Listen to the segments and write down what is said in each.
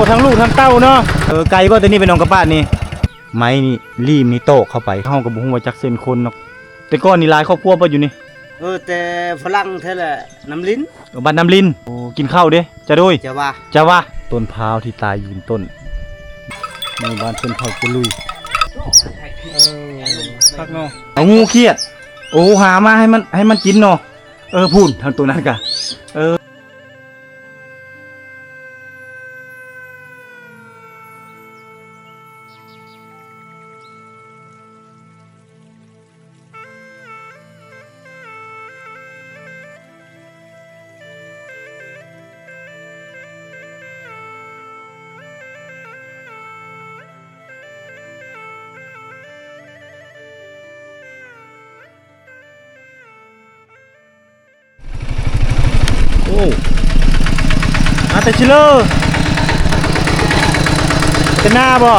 ทั้งลูกทั้งเต้าเนาะไก่บ่ตัวนี้เป็นน้องกระป้านี่ไม้นี่รีมนี่โตเข้าไปเฮาก็บ่ฮู้ว่าจักเส้นคนเนาะแต่ก่อนนี่หลายครอบครัวบ่อยู่นี่แต่ฝรั่งแท้แหละน้ำลิ้นบ้านน้ำลินโอ้กินข้าวเด้จะโดยจะว่าต้นพร้าวที่ตายอยู่บนต้นในบ้านเพิ่นเผาจะลุยพักเนาะเอางูเครียดโอ้หามาให้มันกินเนาะพูนทางตัวนั้นกะโอ้อาแต่ชิเลอร์เป็นหน้าบ่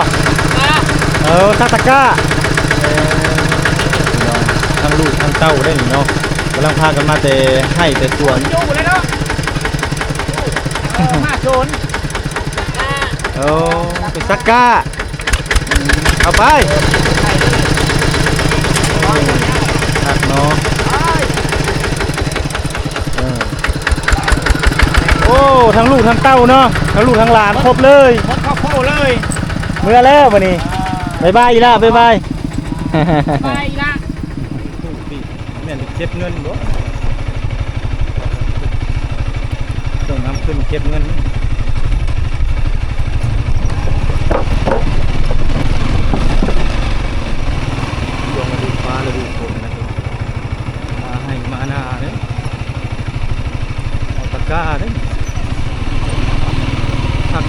ทักตะก้าทั้งลูกทั้งเต้าได้เนาะกำลังพากันมาแต่ให้แต่สวนอยู่เลยเนาะมาโจนเป็นซักก้าเอาไปทักเนาะโอ้ทั้งลูกทั้งเต้าเนาะทั้งลูกทั้งหลานครบเลยครบเลยเมื่อแล้ววันนี้บายอีล่ะบายละเนี่ยเก็บเงินบ่ต้องนำขึ้นเก็บเงินดวงมาดูฟ้าแล้วดูฝนนะครับมาให้มาหน้าเนี่ยเอาตะกร้าเนี่ยผัก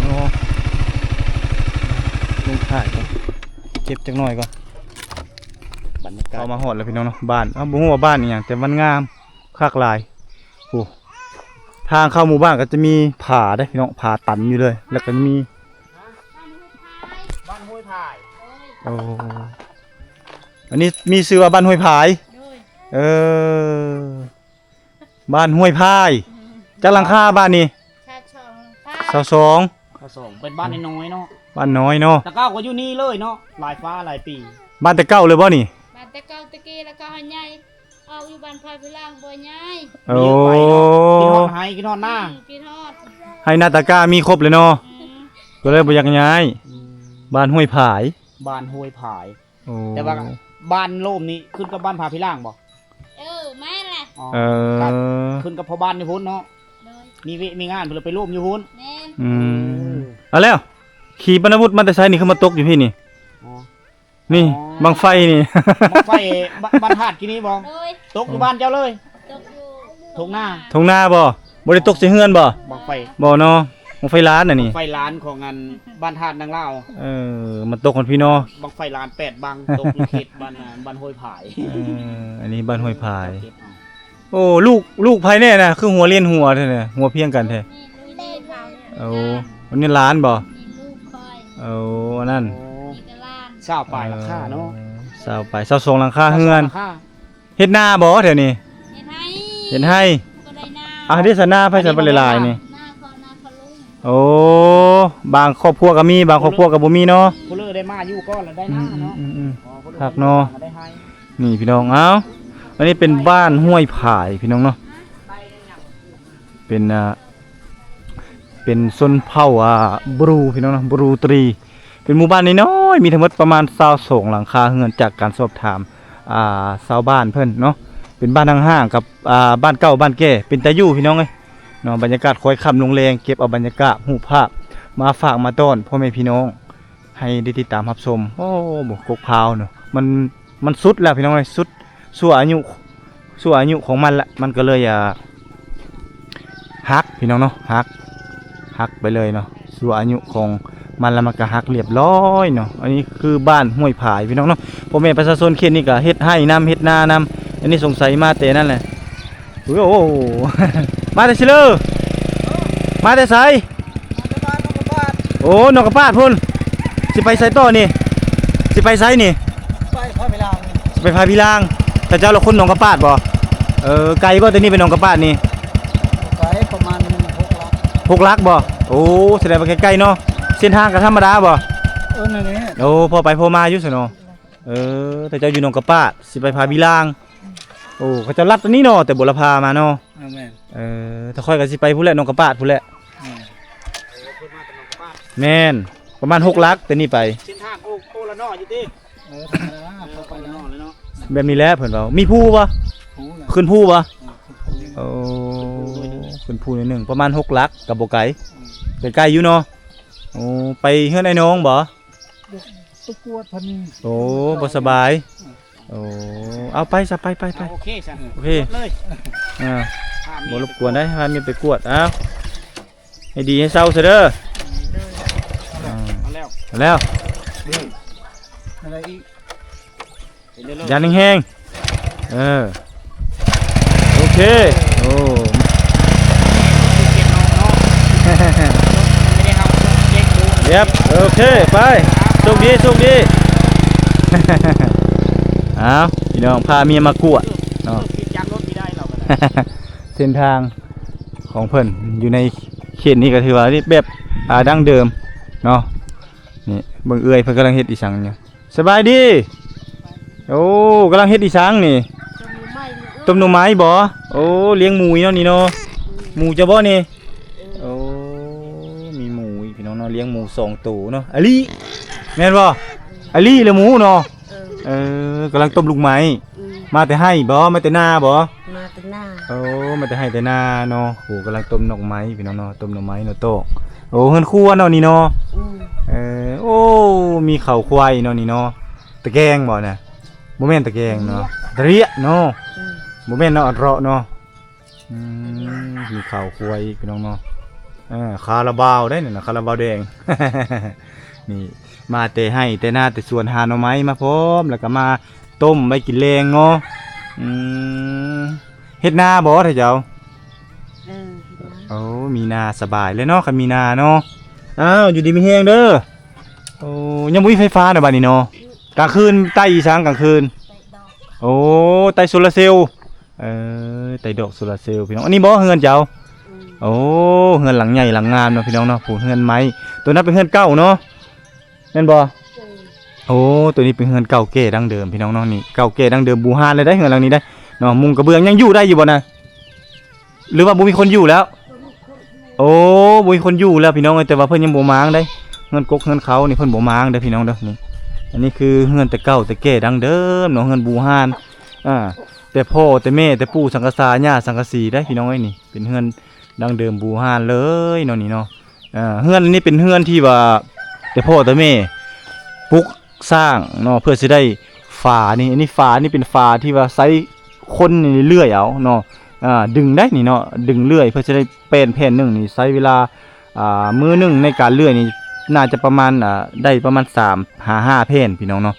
เนาะลงถ่ายก่อนเก็บจักหน่อยก่อนเอามาหอดแล้วพี่น้องเนาะบ้านบุ้งว่าบ้านนี่อย่างแต่มันงามคักลายโอ้ทางเข้าหมู่บ้านก็จะมีผาได้พี่น้องผาตันอยู่เลยแล้วก็มีบ้านห้วยพายอันนี้มีชื่อว่าบ้านห้วยพายบ้านห้วยพายจักหลังคาบ้านนี้22เป็นบ้านน้อยเนาะบ้านน้อยเนาะตะเก้าก็อยู่นี่เลยเนาะหลายฟ้าหลายปีบ้านตะเก้าเลยบ่นี่บ้านตะเก้าตะกี้แล้วก็หอยใหญ่เอาอยู่บ้านพายพิล่างบ่ใหญ่กินฮอดไห้กินฮอดหน้าให้หน้าตะก้ามีครบเลยเนาะก็เลยบ่อยากย้ายบ้านห้วยผายแต่ว่าบ้านโล่มนี่ขึ้นกับบ้านพาพิล่างบ่แม่แหละขึ้นกับพ่อบ้านนี่พุ่นเนาะมีงานเพิ่นไปร่วมอยู่พุ่นเอาแล้วขี่ปนวุฒิมันแต่ไสนี่คือมาตกอยู่พี่นี่บังไฟนี่บังไฟบ้านธาตุกินนี่บ่ตกอยู่บ้านเจ้าเลยตกอยู่ทงหน้าบ่ได้ตกใส่เฮือนบ่บังไฟบ่เนาะบังไฟล้านน่ะนี่ไฟล้านของงานบ้านธาตุนางลาวมันตกคนพี่น้องบังไฟล้าน8บังตกอยู่เขตบ้านห้วยผายอันนี้บ้านห้วยผายโอ้ลูกไผแน่น่ะคือหัวเลียนหัวแท้เนี่ยหัวเพียงกันแท้อันนี้ล้านบ่นั่นเศร้าปลายราคาเนาะเศร้าไปเศร้าทรงหลังคาเฮือนเฮ็ดหน้าบ่เดี๋ยวนี้เห็นให้ที่สนาไผสันบ่หลายๆนี่โอ้บางครอบครัวก็มีบางครอบครัวก็บ่มีเนาะผู้เลิกได้มาอยู่ก่อนแล้วได้หน้าเนาะครับเนาะนี่พี่น้องอันนี้เป็นบ้านห้วยผายพี่น้องเนาะเป็นชนเผ่าบรูพี่น้องเนาะบรูตรีเป็นหมู่บ้านน้อยๆมีทั้งหมดประมาณ22หลังคาเรือนจากการสอบถามชาวบ้านเพิ่นเนาะเป็นบ้านห่างๆกับบ้านเก่าบ้านแก่เป็นตาอยู่พี่น้องเอ้ยเนาะบรรยากาศคอยค่ำลงแรงเก็บเอาบรรยากาศรูปภาพมาฝากมาต้อนพ่อแม่พี่น้องให้ได้ติดตามรับชมโอ้บ่กกพร้าวเนาะมันสุดแล้วพี่น้องเอ้ยสุดชั่วอายุของมันละมันก็เลยฮักพี่น้องเนาะฮักไปเลยเนาะชั่วอายุของมันแล้วมันก็ฮักเรียบร้อยเนาะอันนี้คือบ้านห้วยผายพี่น้องเนาะพ่อแม่ประชาชนเขตนี้ก็เฮ็ดให้น้ำเฮ็ดนานำอันนี้สงสัยมาแต่นั่นแหละโอ้มาแต่ชิเลอร์มาแต่ไสโอ้นกกระปาดพุ่น สิไปไสต่อนี่สิไปไสนี่ ไปพาเวลา สิไปพาพี่ลางแต่เจ้าละคนหนองกระปาดบ่ไกลบ่แต่นี่เป็นหนองกระปาดนี่ ไปประมาณ6 6 ลักลักบ่โอ้แสดงว่าใกล้ๆเนาะเส้นทางก็ธรรมดาบ่ นั่นนี่ โอ้พอไปพอมาอยู่ซะเนาะแต่เจ้าอยู่หนองกระปาดสิไปพาพี่ลางโอ้เขาเจ้าลัดอันนี้เนาะแต่บ่ละพามาเนาะ แม่น ถ้าค่อยก็สิไปพุ่นแหละหนองกระปาดพุ่นแหละแม่นประมาณ6 ลักแต่นี่ไป เส้นทางโอละนออยู่ติธรรมดาเข้าไปละนอเลยเนาะ แบบนี้แหละเพิ่นเว้ามีภูบ่ขึ้นภูบ่โอ้ขึ้นภูนิดหนึงประมาณ6 ลักก็บ่ไกลใกล้ๆอยู่เนาะโอ้ไปเฮือนไอ้น้องบ่ ตะกวดพัน โอ้บ่สบายโอ้เอาไปซะไป โอเคซั่น โอเค เลย บ่รบกวนได้พาเมียไปกวดเอาให้ดีให้เศร้าซะเด้อ เอาแล้ว เอาแล้ว อะไรอีก ยันแห้งๆโอเคโอ้ ไม่ได้เอาเช็คดู เรียบโอเคไปโชคดีเอาพี่น้องพาเมียมากวดเนาะ จำรถไม่ได้เราก็ได้ เส้นทางของเพิ่นอยู่ในเขตนี้ก็ถือว่าแบบดั้งเดิมเนาะนี่เบิ่งเอื้อยเพิ่นกำลังเฮ็ดอีสังอยู่สบายดีโอ้กำลังเฮ็ดอีสังนี่ต้มหน่อไม้บ่โอ้เลี้ยงหมูเนาะนี่เนาะหมูจะบ่นี่โอ้มีหมูอีกพี่น้องเนาะเลี้ยงหมู2ตัวเนาะอะลีแม่นบ่อะลีหรือหมูเนาะกำลังต้มลูกไม้มาแต่ให้บ่มาแต่นาบ่มาแต่หน้า โอ้มาแต่ให้แต่นาเนาะโหกำลังต้มหน่อไม้พี่น้องเนาะต้มหน่อไม้เนาะโตะโอ้เฮือนครัวเนาะนี่เนาะโอ้มีข้าวควายเนาะนี่เนาะตะแกรงบ่น่ะบ่แม่นตะแกรงเนาะตะเรียเนาะบ่แม่นเนาะอัดเราะเนาะมีข้าวควายพี่น้องเนาะคาราบาวได้น่ะคาราบาวแดง นี่มาแต่ให้แต่นาแต่สวนหาหน่อไม้มาพร้อมแล้วก็มาต้มไว้กินแรงเนาะเฮ็ดนาบ่ท่าเจ้าโอ้มีนาสบายเลยเนาะคันมีนาเนาะอ้าวอยู่ดีมีแฮงเด้อโอ้ยังบ่มีไฟฟ้าเด้อบัดนี้เนาะกลางคืนใต้อีสานกลางคืนโอ้ใต้โซลาร์เซลล์ใต้ดอกโซลาร์เซลล์พี่น้องอันนี้บ่เฮือนเจ้าโอ้เฮือนหลังใหญ่หลังงามเนาะพี่น้องเนาะผู้เฮือนไม้ตัวนั้นเป็นเฮือนเก่าเนาะแม่นบ่โอ้ตัวนี้เป็นเฮือนเก่าแก่ดั้งเดิมพี่น้องเนาะนี่เก่าแก่ดั้งเดิมบูฮานเลยได้เฮือนหลังนี้ได้เนาะมุงกระเบื้องยังอยู่ได้อยู่บ่นะหรือว่าบ่มีคนอยู่แล้วโอ้บ่มีคนอยู่แล้วพี่น้องแต่ว่าเพิ่นยังบ่มางได้เฮือนกกเฮือนเขานี่เพิ่นบ่มางเด้อพี่น้องเด้อนี่อันนี้คือเฮือนแต่เก่าแต่แก่ดั้งเดิมเนาะเฮือนบูฮานแต่พ่อแต่แม่แต่ปู่สังกะสาย่าสังกะสีได้พี่น้องเอ้ยนี่เป็นเฮือนดั้งเดิมบูฮานเลยเนาะนี่เนาะเฮือนนี้เป็นเฮือนที่ว่าแต่พ่อแต่แม่ปลูกสร้างเนาะเพื่อสิได้ฝานี่อันนี้ฝานี่เป็นฝาที่ว่าใช้คนนี่เลื่อยเอาเนาะดึงได้นี่เนาะดึงเลื่อยเพื่อจะได้เป็นแผ่นหนึ่งนี่ใช้เวลามือหนึ่งในการเลื่อยนี่น่าจะประมาณได้ประมาณ5 แผ่นพี่น้องเนาะ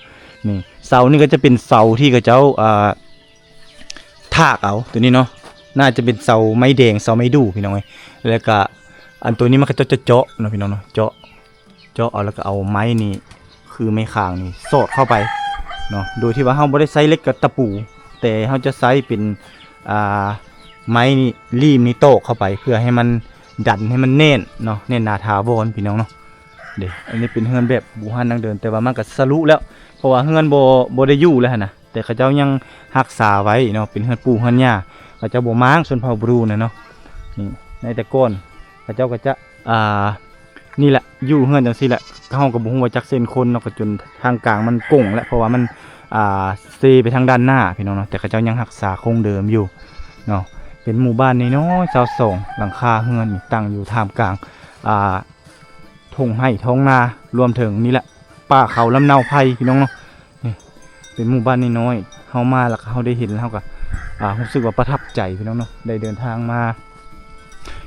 นี่เสานี่ก็จะเป็นเสาที่เขาเจ้าถากเอาตัวนี้เนาะน่าจะเป็นเสาไม้แดงเสาไม้ดูพี่น้องเอ้ยแล้วก็อันตัวนี้มันก็จะเจาะเนาะพี่น้องเนาะเจาะเอาแล้วก็เอาไม้นี่คือไม้ข่างนี่สอดเข้าไปเนาะโดยที่ว่าเฮาบ่ได้ใช้เหล็กกับตะปูแต่เฮาจะใช้เป็นไม้นี่รีมนี่โตกเข้าไปเพื่อให้มันดันให้มันแน่นเนาะแน่นหนาถาวรพี่น้องเนาะเด้อันนี้เป็นเฮือนแบบบูฮันดังเดิมแต่ว่ามันก็สรุแล้วเพราะว่าเฮือนบ่ได้อยู่แล้วนะแต่เขาเจ้ายังรักษาไว้เนาะเป็นเฮือนปู่เฮือนย่าเขาเจ้าบ่ม้างชนเผ่าบรูนะเนาะนี่ในแต่ก่อนเขาเจ้าก็จะนี่แหละอยู่เฮือนจังซี่แหละเฮาก็บ่ฮู้ว่าจักเส้นคนเนาะก็จนทางกลางมันก่งแล้วเพราะว่ามันเซไปทางด้านหน้าพี่น้องเนาะแต่เขาเจ้ายังรักษาคงเดิมอยู่เนาะเป็นหมู่บ้านน้อยๆ22หลังคาเฮือนนี่ตั้งอยู่ท่ามกลางทุ่งไร่ท้องนารวมถึงนี่แหละป่าเขาลำเนาไผ่พี่น้องเนาะนี่เป็นหมู่บ้านน้อยๆเฮามาแล้วเฮาได้เห็นแล้วเฮาก็รู้สึกว่าประทับใจพี่น้องเนาะได้เดินทางมา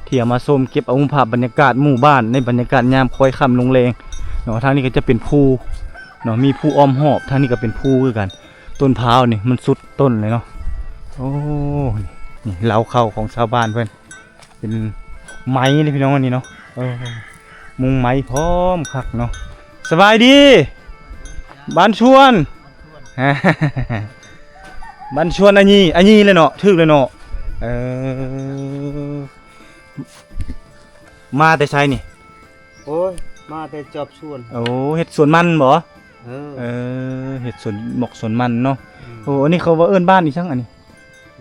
เที่ยวมาชมเก็บเอาภาพบรรยากาศหมู่บ้านในบรรยากาศยามค่อยค่ำลงแรงเนาะทางนี้ก็จะเป็นภูเนาะมีภูอ้อมหอบทางนี้ก็เป็นภูคือกันต้นพร้าวนี่มันสุดต้นเลยเนาะโอ้นี่เล้าเข้าของชาวบ้านเพื่อนเป็นไม้เลยพี่น้องอันนี้เนาะมุงไม้พร้อมคักเนาะ สบายดีบ้านชวนบ้านชวนอันนี้เลยเนาะถึกเลยเนาะมาแต่ไสนี่ โอ้ยมาแต่จอบชวน โอ้เฮ็ดสวนมันบ่ เออ เฮ็ดสวนหมกสวนมันเนาะโอ้อันนี้เขาว่าเอิ้นบ้านอีจังอันนี้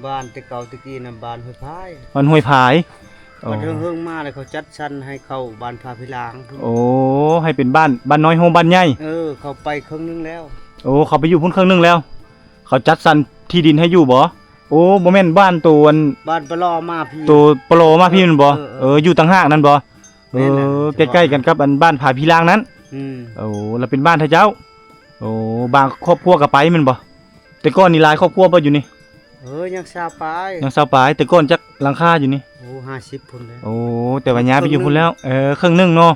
บ้านแต่เก่าตะกี้น่ะบ้านห้วยพาย บ้านห้วยผายโอ้ มันเฮิงๆมาเลยเขาจัดชั้นให้เข้าบ้านพาพิลาง โอ้ให้เป็นบ้านน้อยโฮมบ้านใหญ่ เขาไปครึ่งนึงแล้ว โอ้เขาไปอยู่พุ่นครึ่งหนึงแล้ว เขาจัดสรรที่ดินให้อยู่บ่โอ้บ่แม่นบ้านตัวอัน บ้านปลอมาพี่ ตัวโปรมาพี่มันบ่ เออ อยู่ต่างหากนั่นบ่ แม่นน่ะ ใกล้ๆกันกับอันบ้านผาพิลางนั้น อืม โอ้แล้วเป็นบ้านท่าเจ้าโอ้บางครอบครัวก็ไปแมันบ่แต่ก่อนนี่หลายครอบครัวบ่อยู่นี่ ยังซาไป ยังสาวปลายแต่ก่อนจักหลังคาอยู่นี่ โอ้50พุ่นเลย โอ้แต่ว่าย้ายไปอยู่พุ่นแล้วครึ่งหนึงเนาะ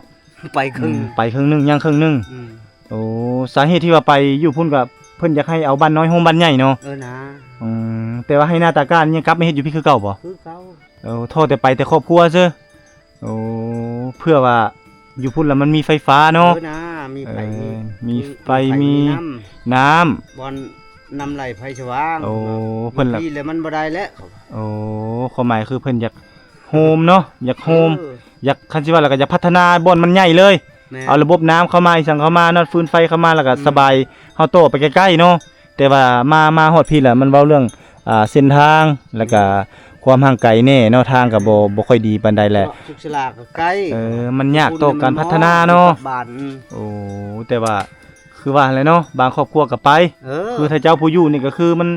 ไปครึ่ง ไปครึ่งหนึงยังครึ่งหนึง อืม โอ้สาเหตุที่ว่าไปอยู่พุ่นก็เพิ่นอยากให้เอาบ้านน้อยโฮมบ้านใหญ่เนาะ นะ แต่ว่าให้หน้าตาการยังกลับมาเฮ็ดอยู่พี่คือเก่าบ่ คือเขา โทษแต่ไปแต่ครอบครัวซื่อโอ้เพื่อว่าอยู่พุ่นแล้วมันมีไฟฟ้าเนาะ นะมีไฟ มีไฟมี น้ น้ำ ำบอลนำไหลไฟสว่าง โอ้เพิ่นล่ะ พี่แล้วมันบ่ได้แล้ว โอ้ความหมายคือเพิ่นอยากโฮมเนาะอยากโฮมอยากคันสิว่าแล้วก็อยากพัฒนาบ่อนมันใหญ่เลย แม่ เอาระบบน้ำเข้ามาอีสังเข้ามาเนาะฟืนไฟเข้ามาแล้วก็สบายเฮาโตไปใกล้ๆเนาะแต่ว่ามาฮอดพี่แหละมันเว้าเรื่องเส้นทางแล้วก็ความห่างไกลแน่เนาะทางก็บ่ค่อยดีปานใดแหละ สุขสลาก็ใกล้ มันยากต่อการพัฒนาเนาะ บ้าน โอ้แต่ว่าคือว่าอะไรเนาะบางครอบครัวก็ไป คือถ้าเจ้าผู้อยู่นี่ก็คือมัน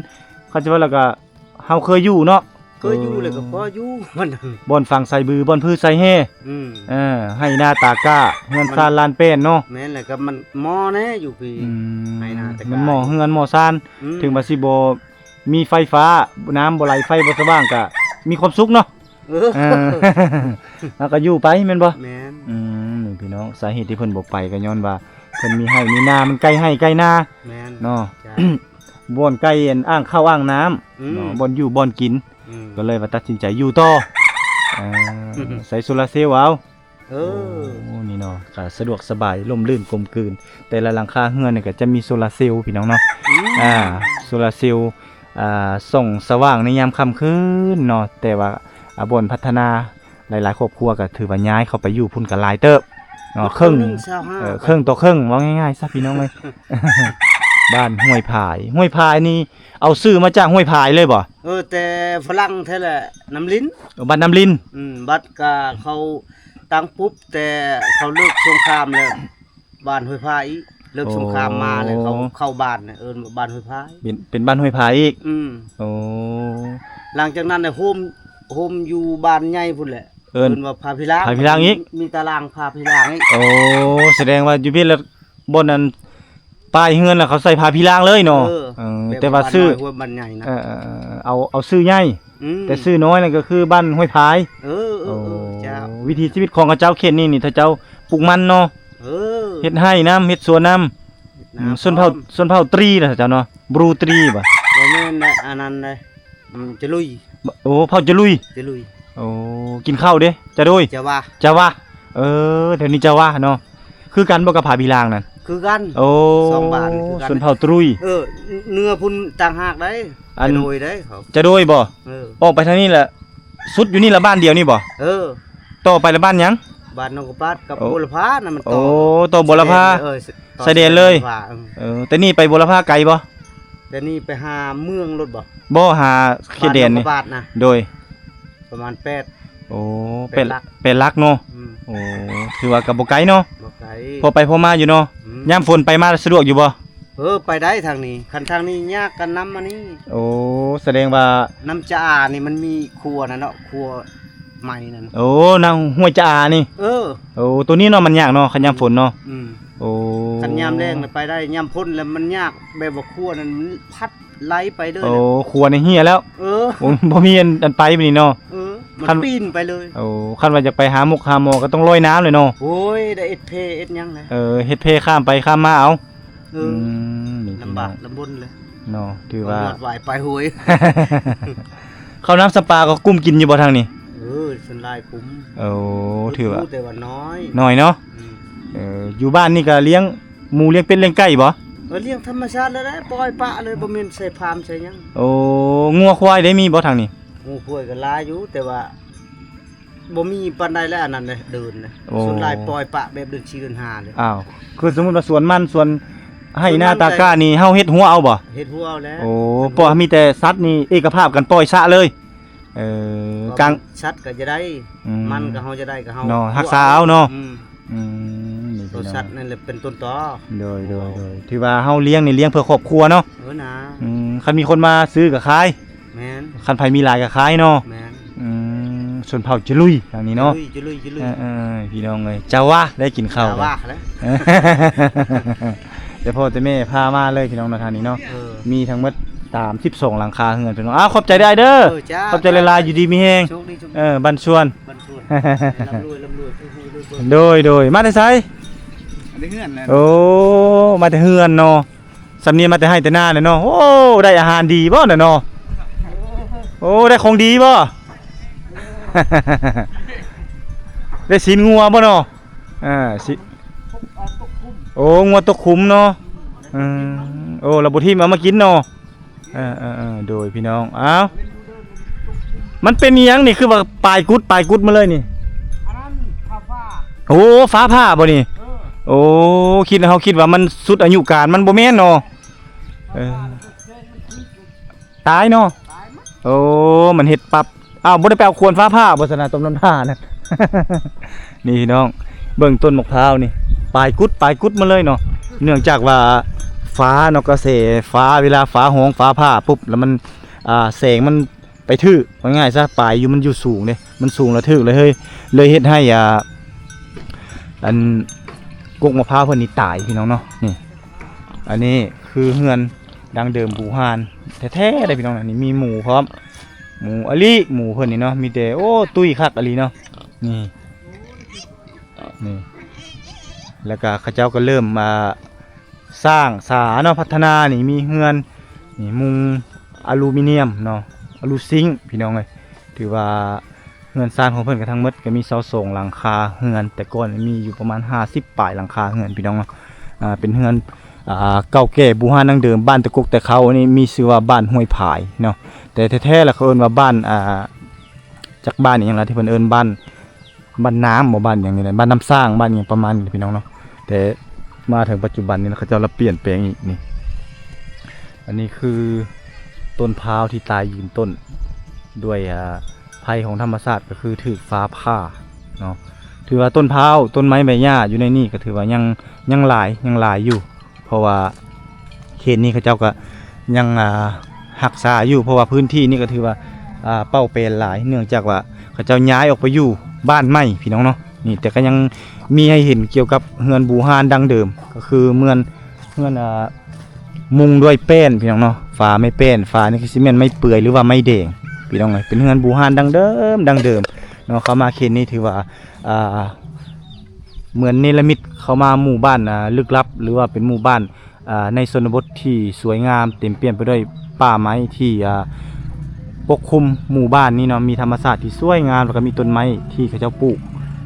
เขาจะว่าแล้วก็เฮาเคยอยู่เนาะ เคยอยู่เลยก็พออยู่มัน บ่อนฝั่งใส่บือบ่อนพืชใส่แห่ อืม ให้หน้าตากล้าเฮือนซานลานเป็นเนาะ แม่นแหละก็มันหม้อแน่อยู่พี่ ให้หน้าตากล้า มันหม้อเฮือนหม้อซาน อื ถึงว่าสิบ่มีไฟฟ้าน้ำบ่ไหลไฟบ่สว่างก็มีความสุขเนาะ เออ แล้วก็อยู่ไปแม่นบ่ แม่น นี่พี่น้องสาเหตุที่เพิ่นบ่ไปก็ย้อนว่าเพิ่นมีให้มีนามันใกล้ให้ใกล้นา แม่น เนาะ จ้ะ บ่อนใกล้อ่างข้าวอ่างน้ำ อืม เนาะบ่อนอยู่บ่อนกิน อืม ก็เลยว่าตัดสินใจอยู่ต่ออ่าใส่โซลาร์เซลล์เอา เออ โอ้นี่เนาะก็สะดวกสบายร่มรื่นกลมกลืน แต่ละหลังคาเรือนเนี่ยก็จะมีโซลาร์เซลล์พี่น้องเนาะโซลาร์เซลล์ส่องสว่างในยามค่ำคืนเนาะแต่ว่าบ่อนพัฒนาหลายๆครอบครัวก็ถือว่าย้ายเข้าไปอยู่พุ่นก็หลายเติบเนาะครึ่ง ครึ่งต่อครึ่งว่าง่ายๆซะพี่น้องเอ้ย บ้านห้วยผายนี่เอาซื้อมาจากห้วยผายเลยบ่ แต่ฝรั่งแท้แหละน้ำลิ้น บ้านน้ำลิน บัดก็เขาตั้งปุ๊บแต่เขาเลิกสงครามแล้วบ้านห้วยพายอีกเลิกสงครามมาเลยเขาเข้าบ้านน่ะว่าบ้านห้วยพาย เป็นบ้านห้วยผายอีกโอ้ หลังจากนั้นน่ะโฮมอยู่บ้านใหญ่พุ่นแหละ เอิ้น ว่าพาพิลาง พาพิลางอีก มีตารางพาพิลางอีก โอ้แสดงว่าอยู่พี่แล้วบนนั้นป้ายเฮือนน่ะเขาใส่ผ้าพิลางเลยเนาะแต่ว่าซื้อ หัวบ้านใหญ่นะ เอาซื้อใหญ่แต่ซื้อน้อยนั่นก็คือบ้านห้วยผาย เจ้า วิถีชีวิตของเจ้าเขตนี่ถ้าเจ้าปลูกมันเนาะเฮ็ดให้น้ำเฮ็ดสวนน้ำส่วนเผ่าตรีน่ะเจ้าเนาะบรูตรีบ่ บ่แม่นได้อันนั้นได้จะลุย โอ้เผ่าจะลุย จะลุย โอ้กินข้าวเด้จะด้วย จะว่า จะว่าเดี๋ยวนี้จะว่าเนาะคือกันบ่กับผาพิลางนั่น คือกัน โอ้ สองบ้านคือกัน ส่วนเผ่าตรุย เนื้อพุ่นต่างหากได้ อัน จะโดยได้เขา จะด้วยบ่ เออ ออกไปทางนี้แหละสุดอยู่นี่ละบ้านเดียวนี่บ่ เออ ต่อไปละบ้านหยัง บ้านนองกบปาดกับ โอ้ บุรพาน่ะมัน โอ้ต่อบุรพา ต่อ ชายแดนเลย บุรพา แต่นี่ไปบุรพาไกลบ่ แต่นี่ไปหาเมืองรถบ่ บ่หาเขตแดนนี่ บ้านนองกบปาดนะ โดย ประมาณ8 โอ้ เป็ เป็น นลัก ลักเนาะโอ้ถือว่าก็บ่ไกลเนาะ บ่ไกล พอไปพอมาอยู่เนาะยามฝนไปมาสะดวกอยู่บ่ ไปได้ทางนี้คันทางนี้ยากกันน้ำมานี่ โอ้แสดงว่า น้ำจ่านี่มันมีครัวนะเนาะครัวใหม่นั่น โอ้นางห้วยจะอานี่ โอ้ตัวนี้เนาะมันยากเนาะคันยามฝนเนาะโอ้ คันยามแรงน่ะไปได้ยามพ่นแล้วมันยากแบบว่าครัวนั้นมันพัดไหลไปเลย โอ้ครัวในเฮียแล้วโอ้บ่มีอันไปบัดนี้เนาะ มันปีนไปเลย โอ้คันว่าจะไปหาหมกหาหมอก็ต้องลอยน้ำเลยเนาะ โอ้ยได้เอ็ดเพเอ็ดหยังเลย เฮ็ดเพข้ามไปข้ามมาเอานี่ ลำบากลำบนเลย เนาะถือว่า หมดไหวไปหวย ข้าวน้ำสปาก็กุ้มกินอยู่บ่ทางนี้ ส่วนลายคุ้ม โอ้ถือว่า แต่ว่าน้อย น้อยเนาะอยู่บ้านนี่ก็เลี้ยง หมูเลี้ยงเป็ดเลี้ยงไก่บ่ เลี้ยงธรรมชาติเลยได้ปล่อยปะเลยบ่แม่นใส่พามใส่หยัง โอ้งัวควายได้มีบ่ทางนี้ งูป่วยก็หลายอยู่แต่ว่าบ่มีปานใดแล้วอันนั้นเลยเดินเลย โอ้ ส่วนหลายปล่อยปะแบบเดือน4เดือน5เลย อ้าวคือสมมุติว่าสวนมันสวนให้หน้าตากล้านี่เฮาเฮ็ดหัวเอาบ่ เฮ็ดหัวเอาแล้ว โอ้ปล่อยมีแต่สัตว์นี่เอกภาพกันปล่อยซะเลยกลาง ชัดก็จะได้ อืม มันก็เฮาจะได้ก็เฮา เนาะรักษาเอาเนาะ อืม นี่ ตัว พี่น้อง สัตว์นั่นแหละเป็นต้นตอ โดยถือว่าเฮาเลี้ยงนี่เลี้ยงเพื่อครอบครัวเนาะ นะ คันมีคนมาซื้อก็ขาย แม่น คันไผมีหลายก็ขายเนาะ แม่น ส่วนเผาจะลุยทางนี้เนาะ จะลุย พี่น้องเอ้ยเจ้าว่าได้กินข้าว ว่าแล้ว เดี๋ยวพ่อแต่แม่พามาเลยพี่น้องนะทางนี้เนาะ เออ มีทั้งหมด32หลังคาเฮือนพี่น้องขอบใจได้เด้อ จ้า ขอบใจหลายๆอยู่ดีมีแฮง โชคดีโชคดี บันชวน บรรทุกร่ำรวย โดยมาแต่ไส ได้เฮือนนะ โอ้มาแต่เฮือนเนาะสำเนียงมาแต่ให้แต่หน้าเนาะโอ้ได้อาหารดีบ่เนาะโอ้ได้ของดีบ่ ได้สินงัวบ่เนาะสิโอ้งัวตกขุมเนาะโอ้เราบ่ที่มากินเนาะโดยพี่น้องอ้าวมันเป็นอีหยังนี่คือว่าปลายกุดมาเลยนี่ อันนั้นผ้า โอ้ฟ้าผ่าบ่นี่โอ้เฮาคิดว่ามันสุดอายุการมันบ่แม่นเนาะตายเนาะโอ้มันเฮ็ดปรับอ้าวบ่ได้ไปเอาควรฟ้าผ่าบ่ซั่นน่ะต้มน้ำท่านั่น นี่พี่น้องเบิ่งต้นมะพร้าวนี่ปลายกุดมาเลยเนาะเนื่องจากว่าฟ้าเนาะกระแสฟ้าเวลาฟ้าห้องฟ้าผ่าปุ๊บแล้วมันแสงมันไปทึกว่าง่ายซะปลายอยู่มันอยู่สูงเด้มันสูงแล้วทึกเลยเฮ้ยเลยเฮ็ดให้อันกกมะพร้าวเพิ่นนี่ตายพี่น้องเนาะนี่อันนี้คือเฮือนดังเดิมบูฮานแท้ๆได้พี่น้องนี่มีหมูพร้อมหมูอลิหมูเพิ่นนี่เนาะมีแต่โอ้ตุ้ยคักอลิเนาะนี่แล้วก็เขาเจ้าก็เริ่มมาสร้างสาเนาะพัฒนานี่มีเฮือนนี่มุงอลูมิเนียมเนาะอลูซิงค์พี่น้องเอ้ยถือว่าเฮือนสร้างของเพิ่นก็ทั้งหมดก็มีเสาส่งหลังคาเฮือนแต่ก่อนมีอยู่ประมาณ50ปลายหลังคาเฮือนพี่น้องเนาะเป็นเฮือนเก่าแก่บูฮานดังเดิมบ้านตะกกแต่เขานี่มีชื่อว่าบ้านห้วยผายเนาะแต่แท้ๆแล้วเขาเอิ้นว่าบ้านจากบ้านอีหยังล่ะที่เพิ่นเอิ้นบ้านน้ำบ่บ้านอย่างนี้แหละบ้านน้ำสร้างบ้านอย่างประมาณนี้พี่น้องเนาะแต่มาถึงปัจจุบันนี้เขาเจ้าละเปลี่ยนแปลงอีกนี่อันนี้คือต้นพร้าวที่ตายยืนต้นด้วยภัยของธรรมชาติก็คือถูกฟ้าผ่าเนาะถือว่าต้นพร้าวต้นไม้ใบหญ้าอยู่ในนี่ก็ถือว่ายังหลายอยู่เพราะว่าเขตนี้เขาเจ้าก็ยังรักษาอยู่เพราะว่าพื้นที่นี่ก็ถือว่าเป้าเป็นหลายเนื่องจากว่าเขาเจ้าย้ายออกไปอยู่บ้านใหม่พี่น้องเนาะนี่แต่ก็ยังมีให้เห็นเกี่ยวกับเฮือนบูฮานดังเดิมก็คือเฮือนมุงด้วยแป้นพี่น้องเนาะฝาไม่แป้นฝานี่คือซีเมนต์ไม่เปื่อยหรือว่าไม่แดงพี่น้องเอ้ยเป็นเฮือนบูฮานดังเดิมเนาะเข้ามาเขตนี้ถือว่าเหมือนเนรมิตเข้ามาหมู่บ้านลึกลับหรือว่าเป็นหมู่บ้านในชนบทที่สวยงามเต็มเปี่ยมไปด้วยป่าไม้ที่ปกคลุมหมู่บ้านนี้เนาะมีธรรมชาติที่สวยงามแล้วก็มีต้นไม้ที่เขาเจ้าปลูก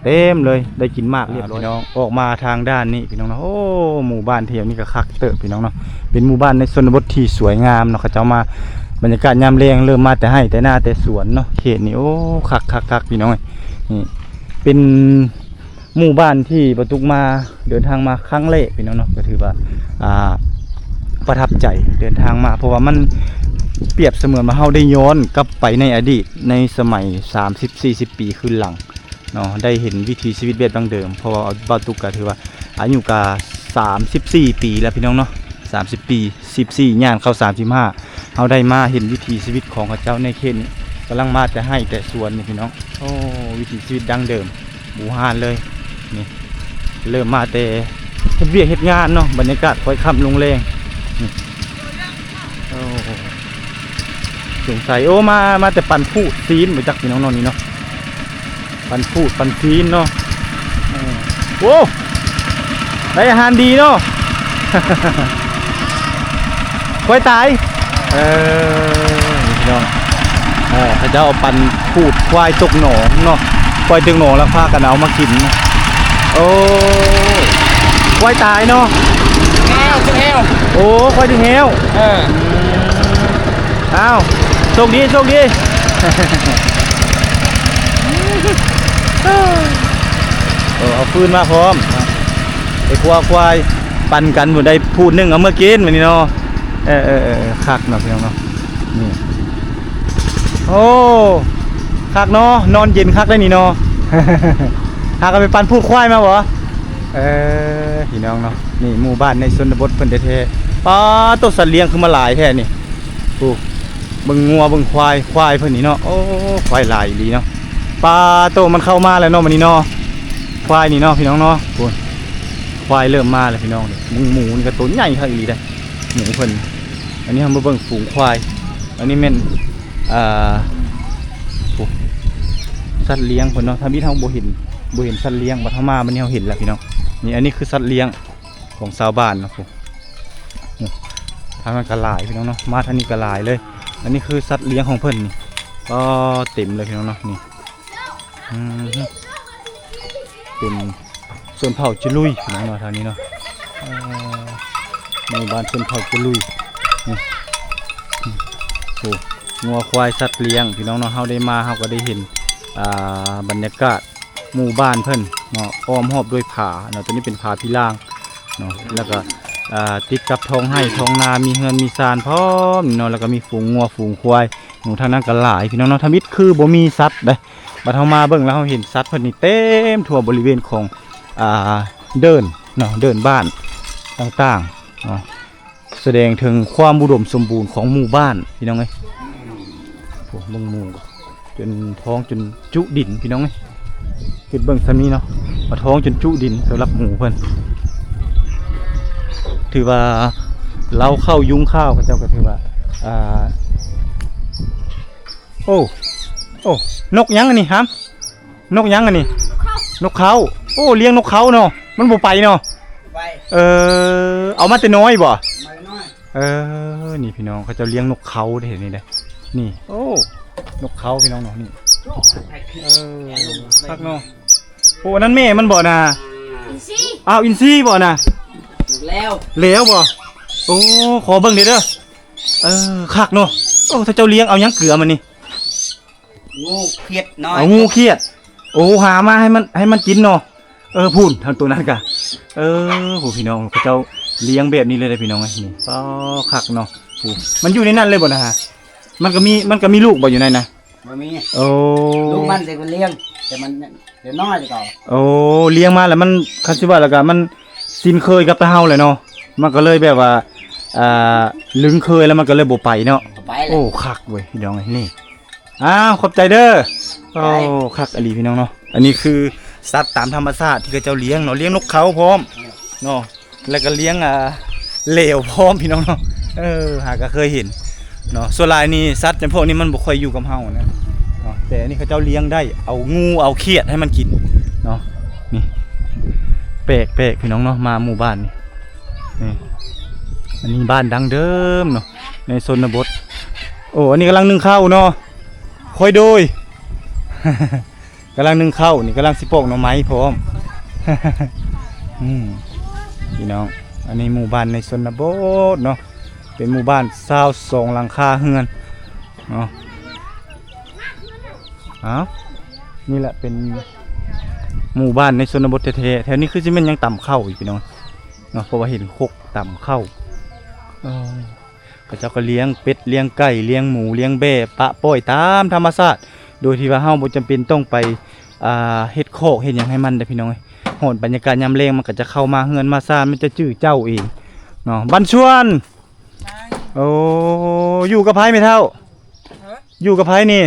เต็มเลยได้กินมากเรียบร้อยพี่น้องออกมาทางด้านนี้พี่น้องเนาะโอ้หมู่บ้านเที่ยวนี่ก็คักเตอะพี่น้องเนาะเป็นหมู่บ้านในชนบทที่สวยงามเนาะเขาเจ้ามาบรรยากาศยามแลงเริ่มมาแต่ให้แต่หน้าแต่สวนเนาะเขตนี้โอ้คักพี่น้องนี่เป็นหมู่บ้านที่ประตุกมาเดินทางมาครั้งแรกพี่น้องเนาะก็ถือว่าประทับใจเดินทางมาเพราะว่ามันเปรียบเสมือนว่าเฮาได้ย้อนกลับไปในอดีตในสมัย 30-40 ปีขึ้นหลังเนาะได้เห็นวิถีชีวิตแบบดั้งเดิมเพราะว่าบาตุกก็ถือว่าอายุกา34 ปีแล้วพี่น้องเนาะ30 ปี14ย่างเข้า35เฮาได้มาเห็นวิถีชีวิตของเขาเจ้าในเขตนี้กำลังมาแต่ให้แต่สวนนี่พี่น้องโอ้วิถีชีวิตดั้งเดิมบูฮานเลยนี่เริ่มมาแต่เฮ็ดเวียกเฮ็ดงานเนาะบรรยากาศค่อยค่ำลงแรงโอ้สงสัยโอ้มาแต่ปันพูดซีนไปจากพี่น้องนี่เนาะปันพูดปันซีนเนาะโอ้ได้อาหารดีเนาะ ควายตายนี่พี่น้องเขาจะเอาปันพูดควายตกหนองเนาะควายตกหนองแล้วพากันเอามากินโอ้ควายตายเนาะ โอ้คอยถึงแฮวอ้าวโชคดีโชคดี เอาฟืนมาพร้อมไอ้ควายปั่นกันหมดได้พูดนึงเอาเมื่อกินวันนี้เนาะคักเนาะพี่น้องเนาะนี่โอ้คักเนาะนอนเย็นคักได้นี่เนาะ หากันไปปั่นพูดควายมาบ่พี่น้องเนาะนี่หมู่บ้านในชนบทเพิ่นแท้ๆป้าตัวสัตว์เลี้ยงคือมาหลายแท้นี่โอ้เบิ่งงัวเบิ่งควายเพิ่นนี่เนาะโอ้ควายหลายอีหลีเนาะปลาโตมันเข้ามาแล้วเนาะมื้อนี้เนาะควายนี่เนาะพี่น้องเนาะพุ่นควายเริ่มมาแล้วพี่น้องนี่หมูนี่ก็ตัวใหญ่คักอีหลีเด้หมูเพิ่นอันนี้เฮามาเบิ่งฝูงควายอันนี้แม่นสัตว์เลี้ยงเพิ่นเนาะถ้ามีทางบ่เห็นสัตว์เลี้ยงบัดเฮามามันเฮาเห็นแล้วพี่น้องนี่อันนี้คือสัตว์เลี้ยงของชาวบ้านเนาะพุ่นทางนั้นก็หลายพี่น้องเนาะมาทางนี้ก็หลายเลยอันนี้คือสัตว์เลี้ยงของเพิ่นนี่ก็เต็มเลยพี่น้องเนาะนี่เป็นส่วนเผ่าจุลุยพี่น้องเนาะทางนี้เนาะในบ้านส่วนเผ่าจุลุยนี่โอ้งัวควายสัตว์เลี้ยงพี่น้องเนาะเฮาได้มาเฮาก็ได้เห็นบรรยากาศหมู่บ้านเพิ่นเนาะอ้อมรอบด้วยผาเนาะตัวนี้เป็นผาพิล่างเนาะแล้วก็ติดกับท้องไร่ท้องนามีเฮือนมีซานพร้อมเนาะแล้วก็มีฝูงงัวฝูงควายหมู่ทางนั้นก็หลายพี่น้องเนาะทมิตรคือบ่มีสัตว์เด้บัดเฮามาเบิ่งแล้วเฮาเห็นสัตว์เพิ่นนี่เต็มทั่วบริเวณของเดินเนาะเดินบ้านต่างๆเนาะแสดงถึงความอุดมสมบูรณ์ของหมู่บ้านพี่น้องเอ้ยโอ้เบิ่งหมู่จนท้องจนจุดินพี่น้องเอ้ยคิดเบิ่งซำนี้เนาะว่าท้องจนจุดินสำหรับหมู่เพิ่นถือว่าเราเข้ายุ้งข้าวเขาเจ้าก็ถือว่าโอ้นกยังอันนี้ครับนกยังอันนี้นกเขาโอ้เลี้ยงนกเขาเนาะมันบ่ไปเนาะเอามาแต่น้อยบ่นี่พี่น้องเขาจะเลี้ยงนกเขาได้เห็นนี่ได้นี่โอ้นกเขาพี่น้องเนาะนี่พักเนาะโอ้นั่นแม่มันบ่นะอ้าวอินซี่บ่นะแล้วบ่โอ้ขอเบิ่งเด้อคักเนาะโอ้ถ้าเจ้าเลี้ยงเอายังเกลือมันนี่งูเขียดน้อยเอางูเขียดโอ้หามาให้มันกินเนาะพูนทางตัวนั้นกะผู้พี่น้องเขาเจ้าเลี้ยงแบบนี้เลยพี่น้องไอ้นี่คักเนาะผู้มันอยู่ในนั้นเลยบ่นะฮะมันก็มีลูกบ่อยู่ในนะบ่มีโอ้ลูกมันแต่ก็เลี้ยงแต่มันเดี๋ยวน้อยก่อนโอ้เลี้ยงมาแล้วมันคันสิว่าแล้วก็มันสินเคยกับตาเฮาเลยเนาะมันก็เลยแบบว่าลึงเคยแล้วมันก็เลยบ่ไปเนาะโอ้คักเว้ยพี่น้องไอ้นี่ขอบใจเด้อโอ้คักอลีพี่น้องเนาะอันนี้คือสัตว์ตามธรรมชาติที่เขาเจ้าเลี้ยงเนาะเลี้ยงนกเขาพร้อมเนาะแล้วก็เลี้ยงเหลวพร้อมพี่น้องเนาะหาก็เคยเห็นเนาะส่วนหลายนี่สัตว์จำพวกนี้มันบ่ค่อยอยู่กับเฮานะเนาะแต่อันนี้เขาเจ้าเลี้ยงได้เอางูเอาเขียดให้มันกินเนาะนี่แปลกพี่น้องเนาะมาหมู่บ้านนี่อันนี้บ้านดังเดิมเนาะในชนบทโอ้อันนี้กำลังนึ่งข้าวเนาะคอยโดย กำลังนึ่งข้าวนี่กำลังสิโปกหน่อไม้พร้อม พี่น้องอันนี้หมู่บ้านในชนบทเนาะเป็นหมู่บ้าน22หลังคาเรือนเนาะนี่แหละเป็นหมู่บ้านในชนบทแท้ๆแถวนี้คือสิแม่นยังต่ำเข้าอีกพี่น้องเนาะเพราะว่าเห็นคกต่ำเข้าเขาเจ้าก็เลี้ยงเป็ดเลี้ยงไก่เลี้ยงหมูเลี้ยงแบะปะปล่อยตามธรรมชาติโดยที่ว่าเฮาบ่จำเป็นต้องไปเฮ็ดโคกเฮ็ดหยังให้มันได้พี่น้องโหดบรรยากาศยามแลงมันก็จะเข้ามาเฮือนมาซ่านมันจะจื้อเจ้าเองเนาะบันชวนโอ้อยู่กับไผไม่เท่าอยู่กับไผนี่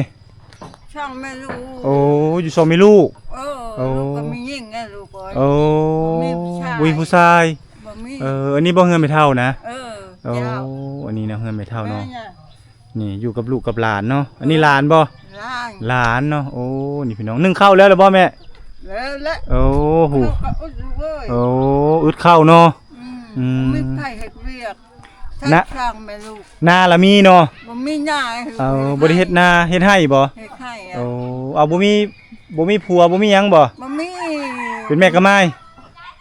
ช่างไม่รู้โอ้อยู่2มีลูกลูกก็มียิ่งไงลูกโอ้มีผู้ชายอันนี้บ่เฮือนไม่เท่านะโอ้อันนี้นะเฮือนไม่เท่าเนาะนี่อยู่กับลูกกับหลานเนาะอันนี้หลานบ่หลานเนาะโอ้นี่พี่น้องนึ่งข้าวแล้วหรือบ่แม่แล้วโอ้โหโอ้อึดข้าวเนาะไม่ไผเฮ็ดเวียกนะช่างแม่ลูกนาละมีเนาะบ่มีหน้าบ่ได้เฮ็ดนาเฮ็ดให้บ่เฮ็ดให้โอ้เอาบ่มีผัวบ่มีหยังบ่บ่มีเป็นแม่กะไม้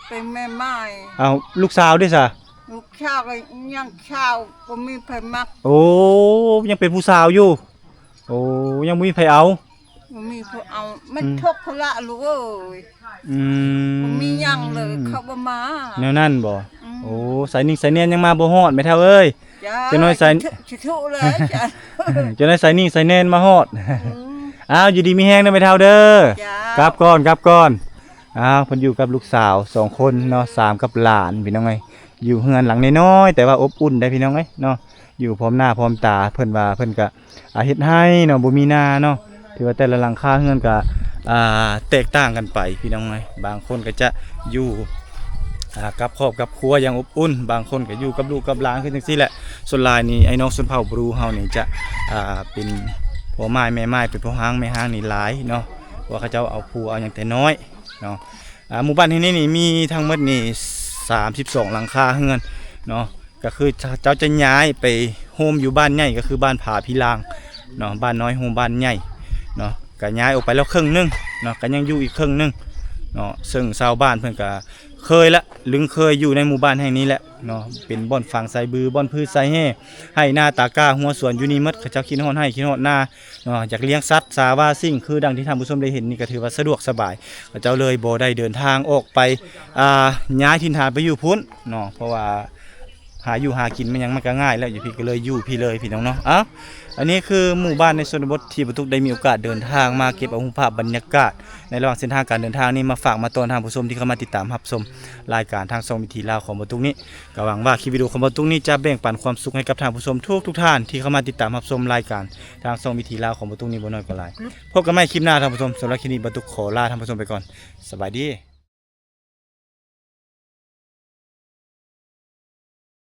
เป็นแม่ไม้เอาลูกสาวด้วยซะ ลูกชาวก็ยังชาวก็มีไผมัก โอ้ยังเป็นผู้สาวอยู่โอ้ยังบ่มีไผเอา บ่มีผู้เอามันทุกข์ละลูกเอ้ย อืม บ่มีหยังเลยเขาบ่มา แนวนั้นบ่โอ้สายนิ่งสายเนียนยังมาบ่ฮอดแม่เฒ่าเอ้ย จ้า จะน้อยใส่ สิทุเลยจ้า จะได้สายนิ่งสายเนียนมาฮอด อืม อ้าวอยู่ดีมีแฮงเด้อแม่เฒ่าเด้อ จ้า กลับก่อนอ้าวเพิ่นอยู่กับลูกสาว2คนเนาะ3กับหลานพี่น้องเอ้ยอยู่เฮือนหลังน้อยๆแต่ว่าอบอุ่นได้พี่น้องเอ้ยเนาะอยู่พร้อมหน้าพร้อมตาเพิ่นว่าเพิ่นก็เฮ็ดให้เนาะบ่มีนาเนาะถือว่าแต่ละหลังคาเฮือนก็แตกต่างกันไปพี่น้องเอ้ยบางคนก็จะอยู่กับครอบกับครัวอย่างอบอุ่นบางคนก็อยู่กับลูกกับหลานคือจังซี่แหละส่วนหลายนี่ไอ้น้องชนเผ่าบรูเฮานี่จะเป็นพ่อไม้แม่ไม้เป็นพ่อห้างแม่ห้างนี่หลายเนาะว่าเขาเจ้าเอาผู้เอาอย่างแต่น้อยเนาะหมู่บ้านที่นี่นี่มีทั้งหมดนี่32หลังคาเฮือนเนาะก็คือเจ้าจะย้ายไปโฮมอยู่บ้านใหญ่ก็คือบ้านผาพิลางเนาะบ้านน้อยโฮมบ้านใหญ่เนาะก็ย้ายออกไปแล้วครึ่งนึงเนาะก็ยังอยู่อีกครึ่งนึงเนาะซึ่งชาวบ้านเพิ่นก็เคยละลึงเคยอยู่ในหมู่บ้านแห่งนี้แหละเนาะเป็นบ่อนฝังไสบือบ่อนพืชไสแห่ให้หน้าตากล้าหัวสวนอยู่นี่หมดเขาเจ้าคิดฮอดให้คิดฮอดหน้าเนาะอยากเลี้ยงสัตว์สาว่าสิ่งคือดังที่ท่านผู้ชมได้เห็นนี่ก็ถือว่าสะดวกสบายเขาเจ้าเลยบ่ได้เดินทางออกไปย้ายถิ่นฐานไปอยู่พุ่นเนาะเพราะว่าหาอยู่หากินมันยังมันก็ง่ายแล้วอยู่พี่ก็เลยอยู่พี่เลยพี่น้องเนาะอันนี้คือหมู่บ้านในชนบทที่บ่ตุกได้มีโอกาสเดินทางมาเก็บเอารูปภาพบรรยากาศในระหว่างเส้นทางการเดินทางนี้มาฝากมาตอนทางผู้ชมที่เข้ามาติดตามรับชมรายการทางช่องวิถีลาวของบ่ตุกนี้ก็หวังว่าคลิปวิดีโอของบ่ตุกนี้จะแบ่งปันความสุขให้กับทางผู้ชมทุกท่านที่เข้ามาติดตามรับชมรายการทางช่องวิถีลาวของบ่ตุกนี้บ่น้อยก็หลายพบกันใหม่คลิปหน้าท่านผู้ชมสำหรับคลิปนี้บ่ตุกขอลาท่านผู้ชมไปก่อนสบายดี